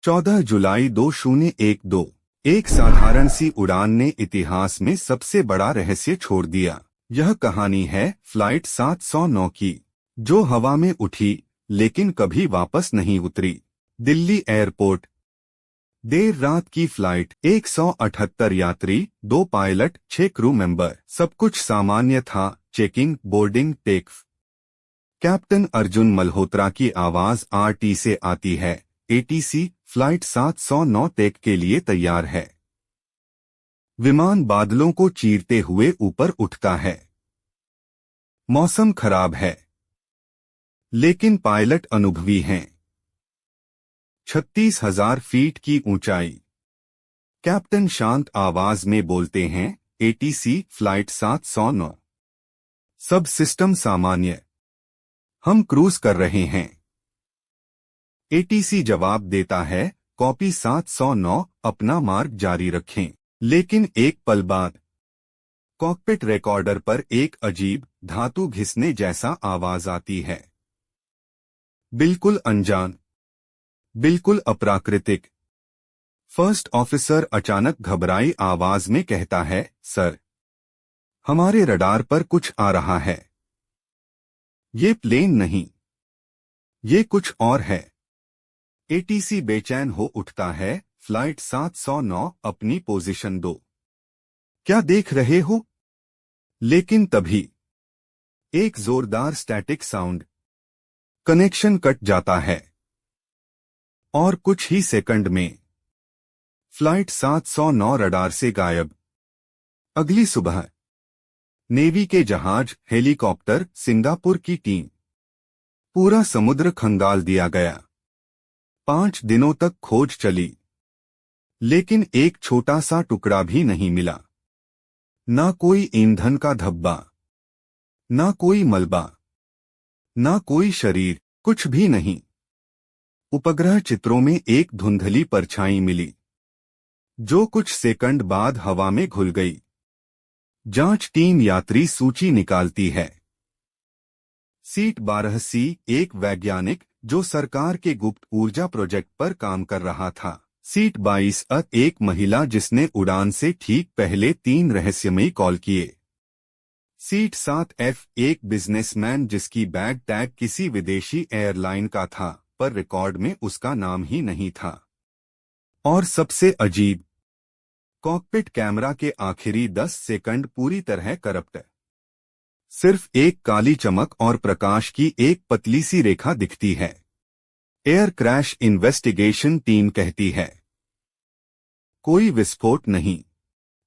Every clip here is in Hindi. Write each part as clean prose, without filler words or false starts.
14 जुलाई 2012। एक साधारण सी उड़ान ने इतिहास में सबसे बड़ा रहस्य छोड़ दिया। यह कहानी है फ्लाइट 709 की, जो हवा में उठी लेकिन कभी वापस नहीं उतरी। दिल्ली एयरपोर्ट। देर रात की फ्लाइट, 178 यात्री, 2 पायलट, 6 क्रू मेंबर। सब कुछ सामान्य था। Checking, boarding, take. Captain Arjun Malhotra की आवाज आरटी से आती है। एटीसी, फ्लाइट 709 टेक के लिए तैयार है। विमान बादलों को चीरते हुए ऊपर उठता है। मौसम खराब है, लेकिन पायलट अनुभवी हैं। 36,000 फीट की ऊंचाई। कैप्टन शांत आवाज में बोलते हैं, एटीसी, फ्लाइट 709। सब सिस्टम सामान्य। हम क्रूज कर रहे हैं। एटीसी जवाब देता है, कॉपी 709, अपना मार्ग जारी रखें। लेकिन एक पल बाद कॉकपिट रिकॉर्डर पर एक अजीब, धातु घिसने जैसा आवाज आती है। बिल्कुल अनजान, बिल्कुल अप्राकृतिक। फर्स्ट ऑफिसर अचानक घबराई आवाज में कहता है, सर, हमारे रडार पर कुछ आ रहा है। ये प्लेन नहीं, ये कुछ और है। एटीसी बेचैन हो उठता है। फ्लाइट 709, अपनी पोजीशन दो। क्या देख रहे हो? लेकिन तभी एक जोरदार स्टैटिक साउंड। कनेक्शन कट जाता है और कुछ ही सेकंड में फ्लाइट 709 रडार से गायब। अगली सुबह नेवी के जहाज, हेलीकॉप्टर, सिंगापुर की टीम, पूरा समुद्र खंगाल दिया गया। 5 दिनों तक खोज चली, लेकिन एक छोटा सा टुकड़ा भी नहीं मिला। ना कोई ईंधन का धब्बा, ना कोई मलबा, ना कोई शरीर, कुछ भी नहीं। उपग्रह चित्रों में एक धुंधली परछाई मिली, जो कुछ सेकंड बाद हवा में घुल गई। जांच टीम यात्री सूची निकालती है। सीट 12C, एक वैज्ञानिक जो सरकार के गुप्त ऊर्जा प्रोजेक्ट पर काम कर रहा था। सीट 22A, एक महिला जिसने उड़ान से ठीक पहले 3 रहस्यमयी कॉल किए। सीट 7F, एक बिजनेसमैन जिसकी बैग टैग किसी विदेशी एयरलाइन का था, पर रिकॉर्ड में उसका नाम ही नहीं था। और सबसे अजीब, कॉकपिट कैमरा के आखिरी 10 सेकंड पूरी तरह करप्ट। सिर्फ एक काली चमक और प्रकाश की एक पतली सी रेखा दिखती है। एयर क्रैश इन्वेस्टिगेशन टीम कहती है, कोई विस्फोट नहीं,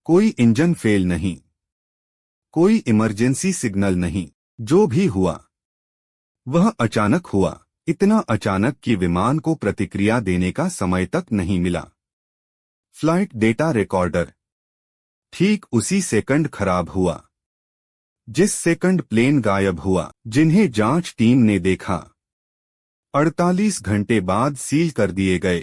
कोई इंजन फेल नहीं, कोई इमरजेंसी सिग्नल नहीं। जो भी हुआ वह अचानक हुआ। इतना अचानक कि विमान को प्रतिक्रिया देने का समय तक नहीं मिला। फ्लाइट डेटा रिकॉर्डर ठीक उसी सेकंड खराब हुआ जिस सेकंड प्लेन गायब हुआ। जिन्हें जांच टीम ने देखा 48 घंटे बाद सील कर दिए गए।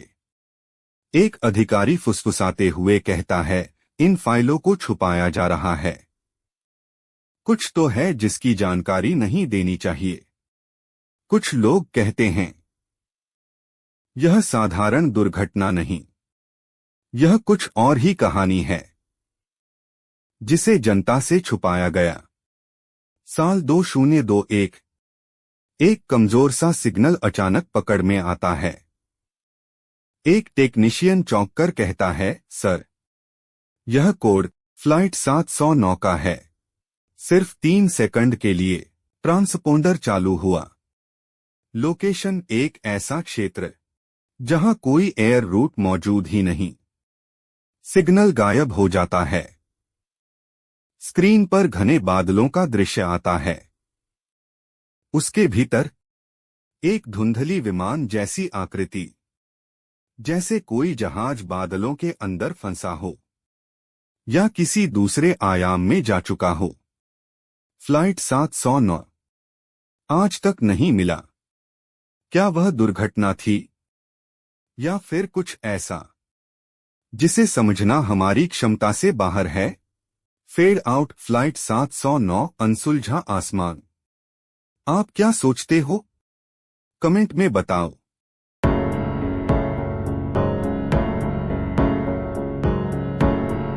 एक अधिकारी फुसफुसाते हुए कहता है, इन फाइलों को छुपाया जा रहा है। कुछ तो है जिसकी जानकारी नहीं देनी चाहिए। कुछ लोग कहते हैं, यह साधारण दुर्घटना नहीं, यह कुछ और ही कहानी है, जिसे जनता से छुपाया गया। साल 2021, एक कमजोर सा सिग्नल अचानक पकड़ में आता है। एक टेक्नीशियन चौंक कर कहता है, सर, यह कोड फ्लाइट 709 का है। सिर्फ 3 सेकंड के लिए ट्रांसपोंडर चालू हुआ। लोकेशन एक ऐसा क्षेत्र जहां कोई एयर रूट मौजूद ही नहीं। सिग्नल गायब हो जाता है। स्क्रीन पर घने बादलों का दृश्य आता है। उसके भीतर एक धुंधली विमान जैसी आकृति, जैसे कोई जहाज बादलों के अंदर फंसा हो या किसी दूसरे आयाम में जा चुका हो। फ्लाइट 709 आज तक नहीं मिला। क्या वह दुर्घटना थी या फिर कुछ ऐसा जिसे समझना हमारी क्षमता से बाहर है? Fade out. फ्लाइट 709, अनसुलझा आसमान। आप क्या सोचते हो? कमेंट में बताओ।